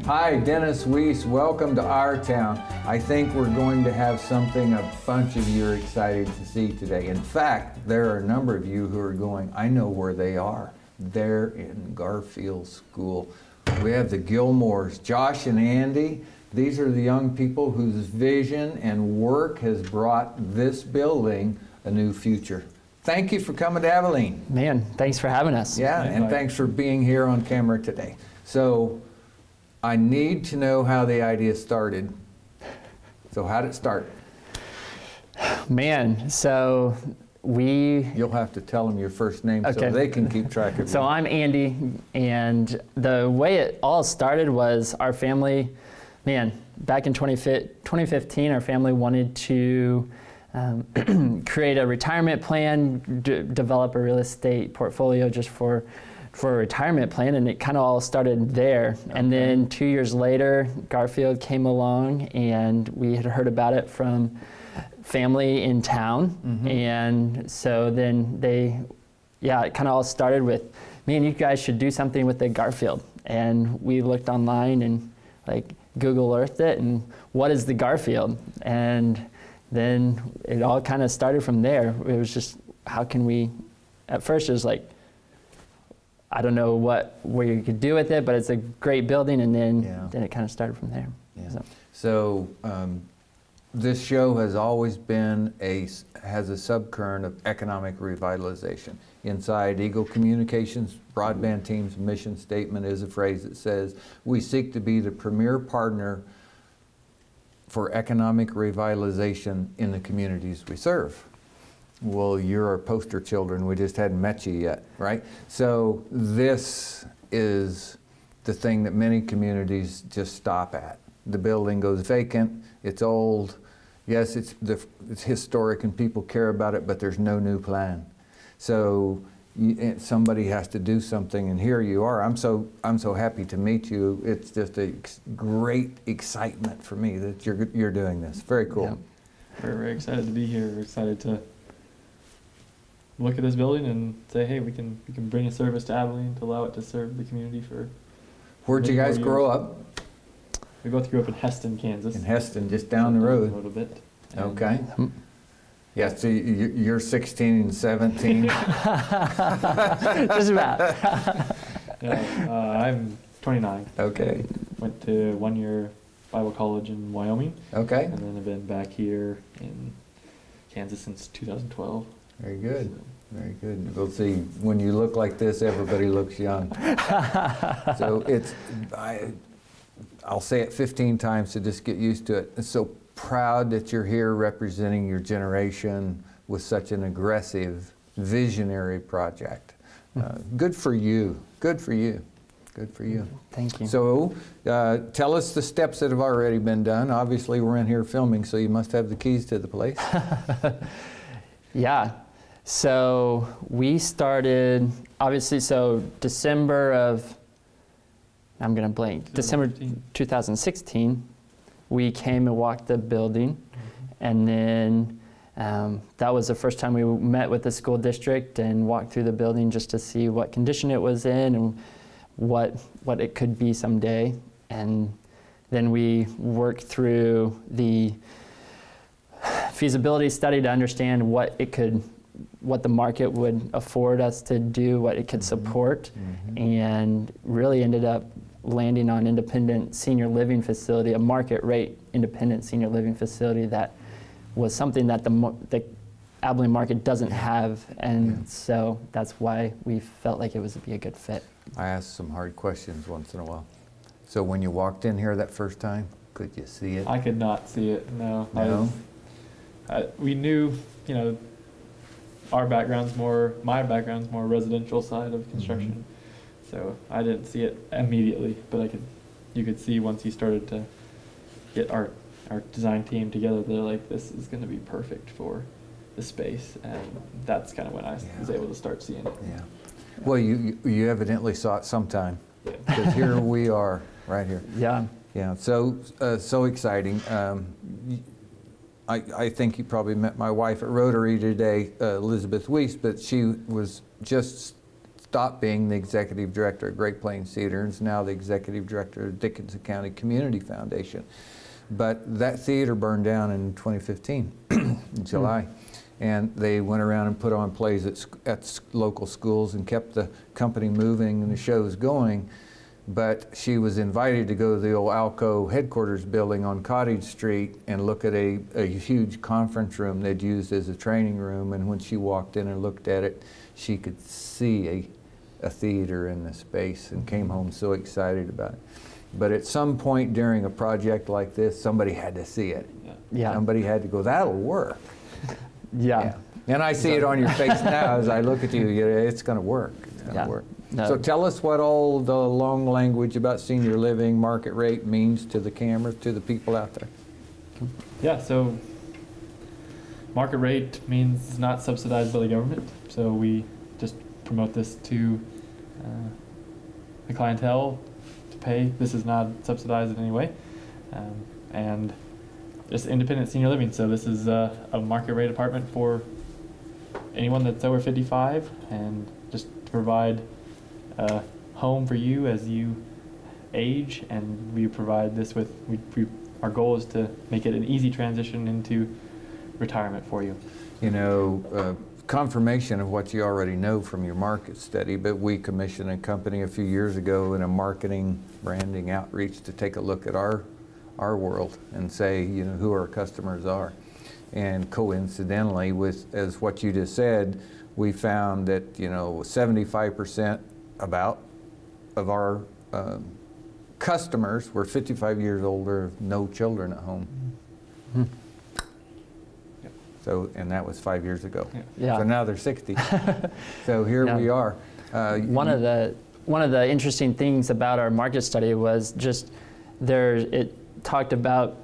Hi, Dennis Weiss. Welcome to our town. I think we're going to have something a bunch of you are excited to see today. In fact, there are a number of you who are going, I know where they are. They're in Garfield School. We have the Gilmores, Josh and Andy. These are the young people whose vision and work has brought this building a new future. Thank you for coming to Abilene. Man, thanks for having us. Yeah, and thanks for being here on camera today. So, I need to know how the idea started. So how did it start? Man, so You'll have to tell them your first name so they can keep track of you. So I'm Andy, and the way it all started was our family, back in 2015, our family wanted to create a retirement plan, develop a real estate portfolio just for a retirement plan, and it kind of all started there. Okay. And then 2 years later, Garfield came along, and we had heard about it from family in town. Mm-hmm. And so then it kind of all started with, man, you guys should do something with the Garfield. And we looked online and Google Earthed it, and what is the Garfield? And then it all kind of started from there. It was just, how can we, at first it was like, I don't know what you could do with it, but it's a great building, and then it kind of started from there. Yeah. So this show has always been has a subcurrent of economic revitalization. Inside Eagle Communications broadband team's mission statement is a phrase that says, we seek to be the premier partner for economic revitalization in the communities we serve. Well, you're our poster children. We just hadn't met you yet, right? So this is the thing that many communities just stop at. The building goes vacant, it's old. Yes, it's historic and people care about it, but there's no new plan. So somebody has to do something, and here you are. I'm so happy to meet you. It's just a great excitement for me that you're doing this. Very cool. Yeah. We're very excited to be here. We're excited to look at this building and say, hey, we can bring a service to Abilene to allow it to serve the community for. Where'd you guys grow up? We both grew up in Heston, Kansas. In Heston, just down the road. A little bit. Okay. Yeah, so you're 16 and 17. Just about. I'm 29. Okay. Went to 1 year Bible college in Wyoming. Okay. And then I've been back here in Kansas since 2012. Very good. Very good. We'll see, when you look like this, everybody looks young. So I'll say it 15 times to just get used to it. I'm so proud that you're here representing your generation with such an aggressive, visionary project. Good for you. Good for you. Good for you. Thank you. So tell us the steps that have already been done. Obviously, we're in here filming, so you must have the keys to the place. Yeah. So we started, obviously, December of, I'm going to blank, December 2016, we came and walked the building. Mm-hmm. And then that was the first time we met with the school district and walked through the building just to see what condition it was in and what it could be someday. And then we worked through the feasibility study to understand what the market would afford us to do, what it could support, and really ended up landing on independent senior living facility, a market rate independent senior living facility that was something that the Abilene market doesn't have, and so that's why we felt like it would be a good fit. I ask some hard questions once in a while. So when you walked in here that first time, could you see it? I could not see it, no. No? We knew, my background's more residential side of construction. Mm-hmm. So I didn't see it immediately, but you could see once you started to get our design team together, they're like, this is going to be perfect for the space, and that's kind of when I was able to start seeing it. Yeah. Well, you evidently saw it sometime, because here we are, right here. Yeah. Yeah. So exciting. I think you probably met my wife at Rotary today, Elizabeth Weiss, but she was just stopped being the executive director at Great Plains Theater and is now the executive director of Dickinson County Community Foundation. But that theater burned down in 2015, in July. And they went around and put on plays at local schools and kept the company moving and the shows going. But she was invited to go to the old Alco headquarters building on Cottage Street and look at a huge conference room they'd used as a training room. And when she walked in and looked at it, she could see a theater in the space and came home so excited about it. But at some point during a project like this, somebody had to see it. Yeah. Somebody had to go, that'll work. Yeah. And I see it on your face now as I look at you, it's going to work. It's going to work. No. So tell us what all the long language about senior living market rate means to the cameras, to the people out there. Yeah, so market rate means not subsidized by the government. So we just promote this to the clientele to pay. This is not subsidized in any way. And just independent senior living. So this is a market rate apartment for anyone that's over 55, and just to provide a home for you as you age. And we provide this with, our goal is to make it an easy transition into retirement for you. You know, confirmation of what you already know from your market study, but we commissioned a company a few years ago in a marketing, branding outreach to take a look at our world and say, you know, who our customers are. And coincidentally, as what you just said, we found that, you know, 75% about of our customers were 55 years older, no children at home. Mm-hmm. Yep. So, and that was 5 years ago. Yeah. So now they're 60. So here we are. One of the interesting things about our market study was just it talked about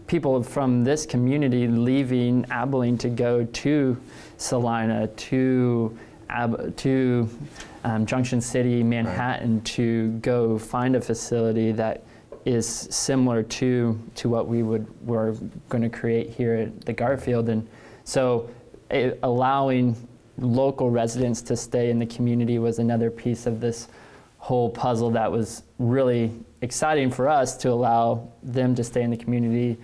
people from this community leaving Abilene to go to Salina, to Junction City, Manhattan, to go find a facility that is similar to what we're going to create here at the Garfield. And so allowing local residents to stay in the community was another piece of this whole puzzle that was really exciting for us, to allow them to stay in the community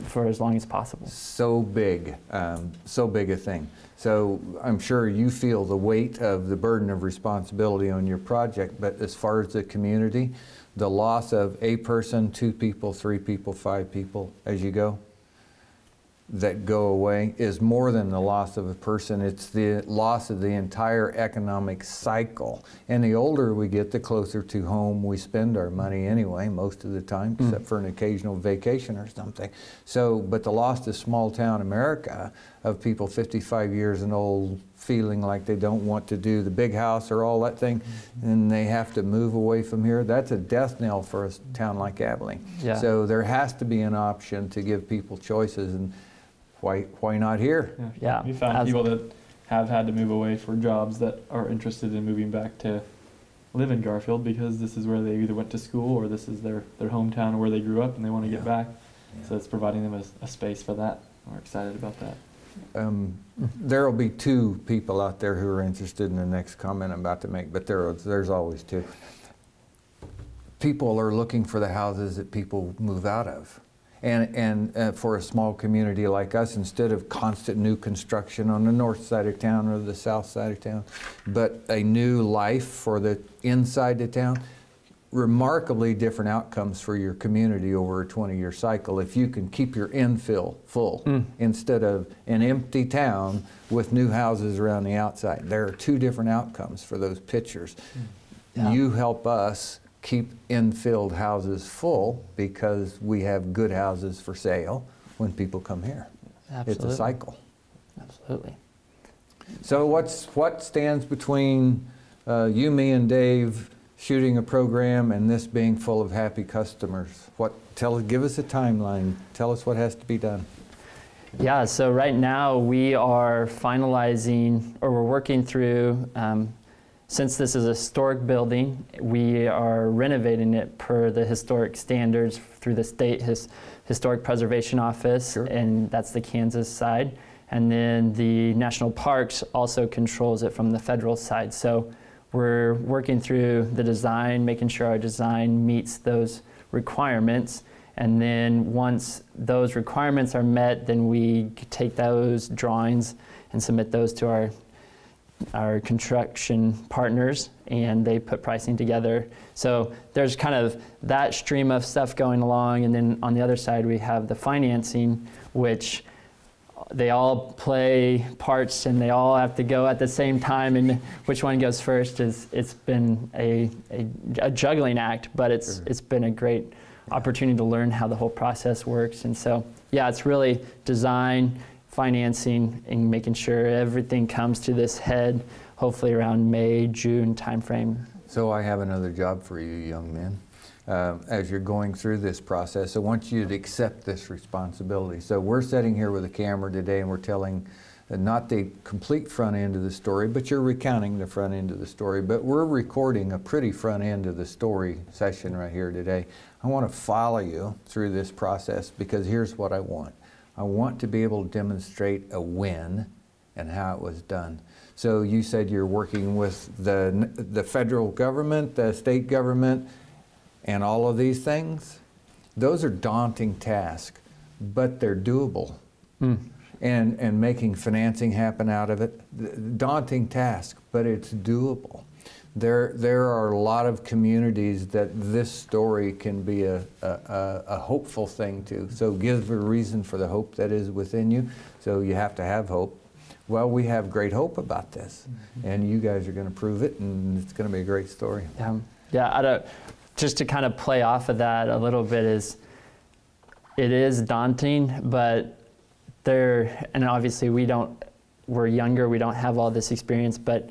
for as long as possible. So big a thing. So I'm sure you feel the weight of the burden of responsibility on your project, but as far as the community, the loss of a person, 2 people, 3 people, 5 people as you go, that go away is more than the loss of a person. It's the loss of the entire economic cycle. And the older we get, the closer to home we spend our money anyway, most of the time, except for an occasional vacation or something. So, but the loss to small town America of people 55 years and old feeling like they don't want to do the big house or all that thing, and they have to move away from here, that's a death knell for a town like Abilene. Yeah. So there has to be an option to give people choices, and why not here? Yeah. We found people that have had to move away for jobs that are interested in moving back to live in Garfield, because this is where they either went to school or this is their hometown or where they grew up and they want to get back. So it's providing them a space for that. We're excited about that. There will be 2 people out there who are interested in the next comment I'm about to make, but there's always 2. People are looking for the houses that people move out of. And for a small community like us, instead of constant new construction on the north side of town or the south side of town, but a new life for the inside of town, remarkably different outcomes for your community over a 20-year cycle if you can keep your infill full instead of an empty town with new houses around the outside. There are 2 different outcomes for those pictures. Yeah. You help us keep infilled houses full because we have good houses for sale when people come here. Absolutely. It's a cycle. Absolutely. So what stands between you, me, and Dave shooting a program and this being full of happy customers? Give us a timeline. Tell us what has to be done. Yeah, so right now we are finalizing, or we're working through, since this is a historic building, we are renovating it per the historic standards through the State Historic Preservation Office, sure. And that's the Kansas side. And then the National Parks also controls it from the federal side. So we're working through the design, making sure our design meets those requirements. And then once those requirements are met, then we take those drawings and submit those to our construction partners, and they put pricing together. So there's kind of that stream of stuff going along, and then on the other side we have the financing, which they all play parts and they all have to go at the same time, and which one goes first it's been a juggling act, but it's been a great opportunity to learn how the whole process works. And so yeah, it's really design, financing, and making sure everything comes to this head, hopefully around May, June timeframe. So I have another job for you, young men. As you're going through this process, I want you to accept this responsibility. So we're sitting here with a camera today and we're telling not the complete front end of the story, but you're recounting the front end of the story. But we're recording a pretty front end of the story session right here today. I want to follow you through this process because here's what I want. I want to be able to demonstrate a win and how it was done. So you said you're working with the federal government, the state government, and all of these things. Those are daunting tasks, but they're doable. And making financing happen out of it, daunting task, but it's doable. There are a lot of communities that this story can be a hopeful thing to. So give a reason for the hope that is within you. So you have to have hope. Well, we have great hope about this, and you guys are going to prove it, and it's going to be a great story. Yeah. Just to kind of play off of that a little bit it is daunting, but and obviously we're younger, we don't have all this experience, but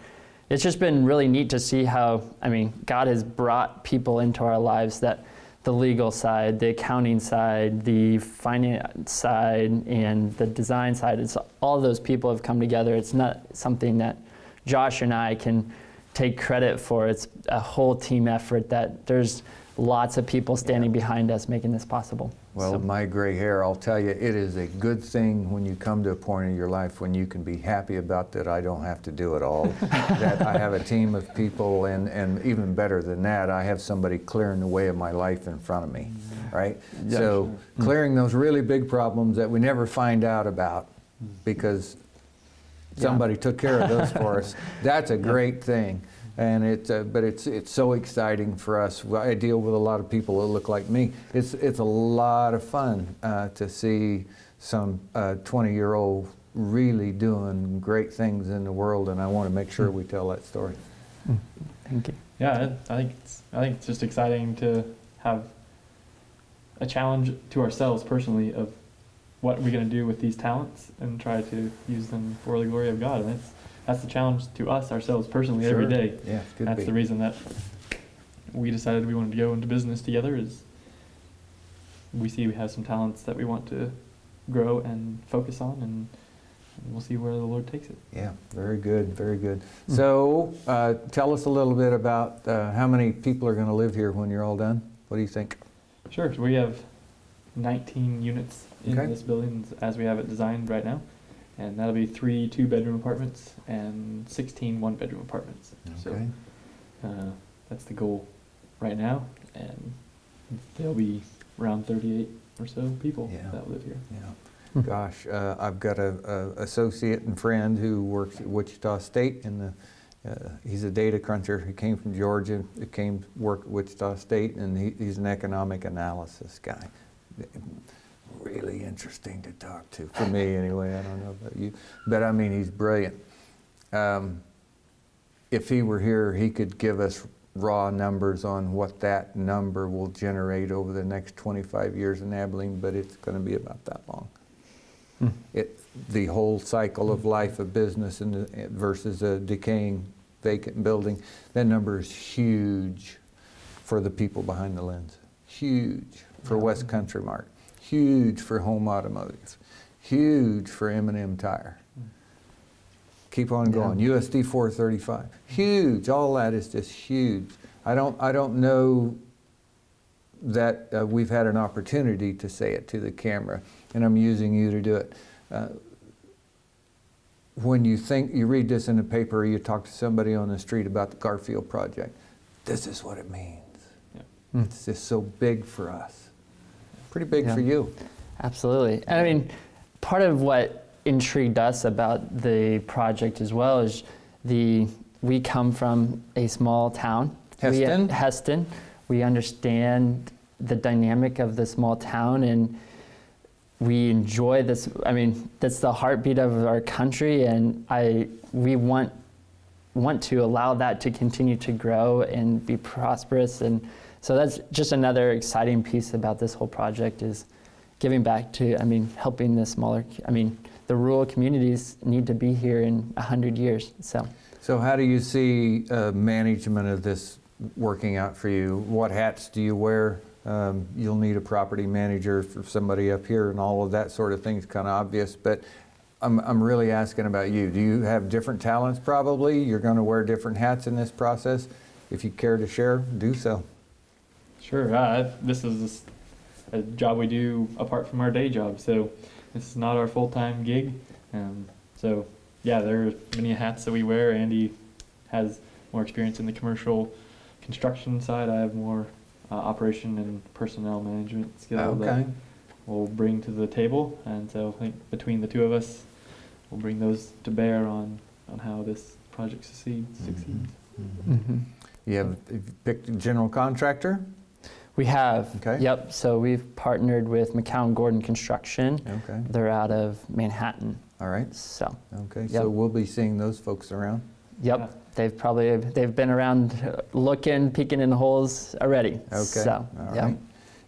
it's just been really neat to see how, God has brought people into our lives that the legal side, the accounting side, the finance side, and the design side, all those people have come together. It's not something that Josh and I can take credit for. It's a whole team effort that there's lots of people standing behind us making this possible. Well, my gray hair, I'll tell you, it is a good thing when you come to a point in your life when you can be happy about that I don't have to do it all, that I have a team of people, and even better than that, I have somebody clearing the way of my life in front of me, right? Yeah, so clearing those really big problems that we never find out about because somebody took care of those for us, that's a great thing. And but it's so exciting for us. I deal with a lot of people that look like me. It's a lot of fun to see some 20-year-old really doing great things in the world, and I want to make sure we tell that story. Thank you. Yeah, I think it's just exciting to have a challenge to ourselves personally of what we're going to do with these talents and try to use them for the glory of God. And that's the challenge to us ourselves personally every day. Yeah, that's the reason that we decided we wanted to go into business together, is we see we have some talents that we want to grow and focus on, and we'll see where the Lord takes it. Yeah, very good, very good. So tell us a little bit about how many people are going to live here when you're all done. What do you think? Sure. So we have 19 units in this building as we have it designed right now. And that'll be 3 2-bedroom apartments and 16 1-bedroom apartments. Okay. So that's the goal right now. And there'll be around 38 or so people that live here. Yeah. Gosh, I've got a associate and friend who works at Wichita State, and he's a data cruncher. He came from Georgia, worked at Wichita State, and he's an economic analysis guy. Really interesting to talk to, for me anyway. I don't know about you, but I mean, he's brilliant. If he were here, he could give us raw numbers on what that number will generate over the next 25 years in Abilene, but it's going to be about that long. The whole cycle of life of business versus a decaying vacant building, that number is huge for the people behind the lens. Huge for West Country Mart. Huge for Home Automotive, huge for M&M Tire. Keep on going. USD 435, huge. All that is just huge. I don't know that we've had an opportunity to say it to the camera, and I'm using you to do it. when you read this in the paper, or you talk to somebody on the street about the Garfield project, this is what it means. Yeah. It's just so big for us. Pretty big for you. Absolutely. And I mean, part of what intrigued us about the project as well is we come from a small town. Heston? Heston. We understand the dynamic of the small town, and we enjoy this. I mean, that's the heartbeat of our country, and we want to allow that to continue to grow and be prosperous. And so that's just another exciting piece about this whole project, is giving back to, I mean, helping the smaller, I mean, the rural communities need to be here in 100 years. So how do you see management of this working out for you? What hats do you wear? You'll need a property manager for somebody up here, and all of that sort of thing is kind of obvious, but I'm really asking about you. Do you have different talents probably? You're going to wear different hats in this process. If you care to share, do so. Sure. This is a job we do apart from our day job, so this is not our full-time gig. So yeah, there are many hats that we wear. Andy has more experience in the commercial construction side. I have more operation and personnel management skill that we'll bring to the table, and so I think between the two of us, we'll bring those to bear on how this project succeeds. You have picked a general contractor? we have. Okay. Yep. So we've partnered with McCown Gordon Construction. Okay. They're out of Manhattan. All right. So. Okay. Yep. So we'll be seeing those folks around. Yep. Yeah. They've been around looking, peeking in the holes already. Okay. So, all yep. right.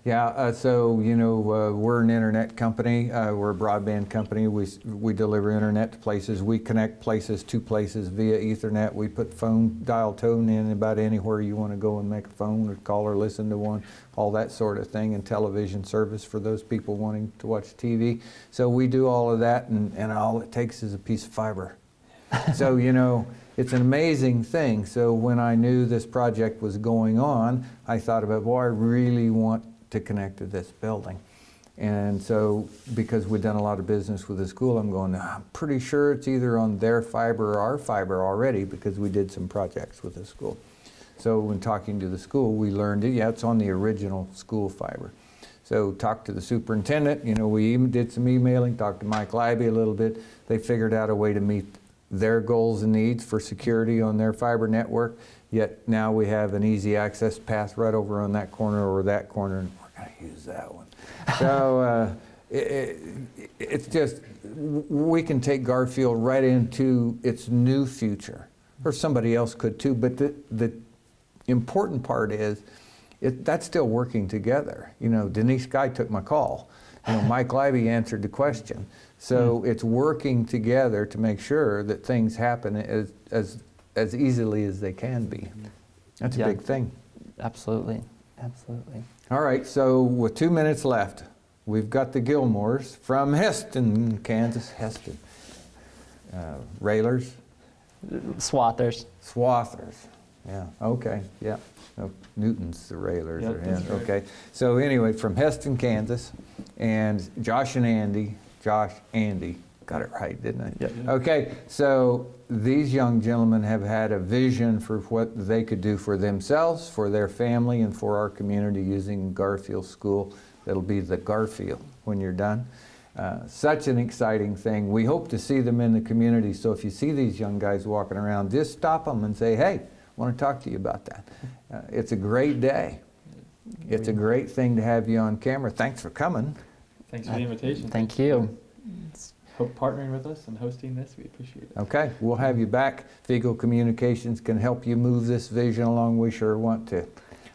Yeah, so, you know, we're an internet company. We're a broadband company. We deliver internet to places. We connect places to places via Ethernet. We put phone dial tone in about anywhere you want to go and make a phone or call or listen to one, all that sort of thing, and television service for those people wanting to watch TV. So we do all of that, and all it takes is a piece of fiber. So, you know, it's an amazing thing. So when I knew this project was going on, I thought about, boy, I really want to connect to this building. And so, because we've done a lot of business with the school, I'm going, I'm pretty sure it's either on their fiber or our fiber already, because we did some projects with the school. So when talking to the school, we learned, yeah, it's on the original school fiber. So talked to the superintendent, you know, we even did some emailing, talked to Mike Libby a little bit. They figured out a way to meet their goals and needs for security on their fiber network. Yet now we have an easy access path right over on that corner or that corner, and we're going to use that one. So it's just, we can take Garfield right into its new future, or somebody else could too, but the important part is that's still working together. You know, Denise Guy took my call. You know, Mike Libby answered the question. So it's working together to make sure that things happen as easily as they can be. That's a big thing. Absolutely, absolutely. All right, so with 2 minutes left, we've got the Gilmores from Heston, Kansas. Heston. Railers? Swathers. Swathers. Yeah, okay, yeah. Oh, Newton's the Railers. Yep, that's right. Okay, so anyway, from Heston, Kansas, and Josh and Andy. Got it right, didn't I? Yep. Okay, so these young gentlemen have had a vision for what they could do for themselves, for their family, and for our community using Garfield School. That'll be the Garfield when you're done. Such an exciting thing. We hope to see them in the community, so if you see these young guys walking around, just stop them and say, hey, I want to talk to you about that. It's a great day. It's a great thing to have you on camera. Thanks for coming. Thanks for the invitation. Thank you. Hope partnering with us and hosting this, we appreciate it. Okay, we'll have you back. If Eagle Communications can help you move this vision along, we sure want to.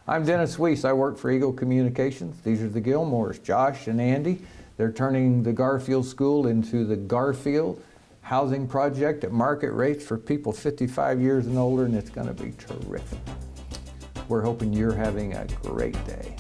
I'm Dennis Weiss. I work for Eagle Communications. These are the Gilmores, Josh and Andy. They're turning the Garfield School into the Garfield housing project at market rates for people 55 years and older, and it's going to be terrific. We're hoping you're having a great day.